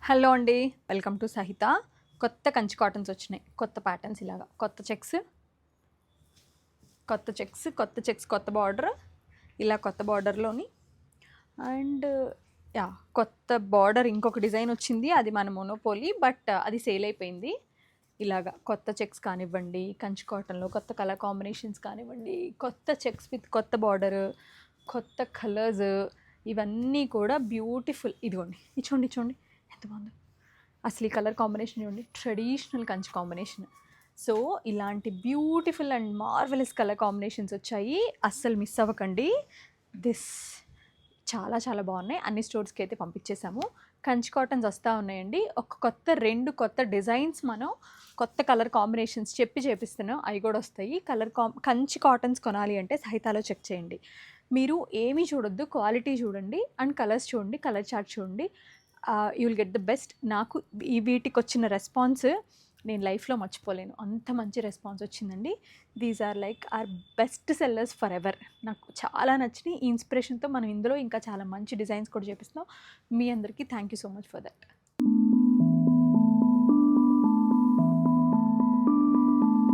Hello అండి, welcome to సహిత. కొత్త కంచి కాటన్స్ వచ్చినాయి, కొత్త ప్యాటర్న్స్, ఇలాగా కొత్త చెక్స్ కొత్త బార్డర్, ఇలా కొత్త బార్డర్లోని. అండ్ యా, కొత్త బార్డర్ ఇంకొక డిజైన్ వచ్చింది, అది మన మోనోపోలీ, బట్ అది సేల్ అయిపోయింది. ఇలాగా కొత్త చెక్స్ కానివ్వండి, కంచి కాటన్లో కొత్త కలర్ కాంబినేషన్స్ కానివ్వండి, కొత్త చెక్స్ విత్ కొత్త బార్డర్, కొత్త కలర్స్, ఇవన్నీ కూడా బ్యూటిఫుల్. ఇదిగోండి, చూడండి ఎంత బాగుందో అసలు ఈ కలర్ కాంబినేషన్. చూడండి, ట్రెడిషనల్ కంచి కాంబినేషన్. సో ఇలాంటి beautiful and marvellous colour combinations వచ్చాయి, అస్సలు మిస్ అవ్వకండి. దిస్ చాలా చాలా బాగున్నాయి. అన్ని స్టోర్స్కి అయితే పంపించేసాము. కంచి కాటన్స్ వస్తూ ఉన్నాయండి. రెండు కొత్త డిజైన్స్, మనం కొత్త కలర్ కాంబినేషన్స్ చెప్పి చేపిస్తున్నాం, అవి కూడా వస్తాయి. కంచి కాటన్స్ కొనాలి అంటే సహితాలో చెక్ చేయండి. మీరు ఏమీ చూడొద్దు, క్వాలిటీ చూడండి అండ్ కలర్స్ చూడండి, కలర్ చార్ట్ చూడండి. You will get the best. నాకు ఈ వీటికి వచ్చిన రెస్పాన్స్ నేను లైఫ్లో మర్చిపోలేను, అంత మంచి రెస్పాన్స్ వచ్చిందండి. These are like are best sellers forever. నాకు చాలా నచ్చినాయి. ఈ ఇన్స్పిరేషన్తో మనం ఇందులో ఇంకా చాలా మంచి డిజైన్స్ కూడా చేపిస్తున్నాం. మీ అందరికీ thank you so much for that.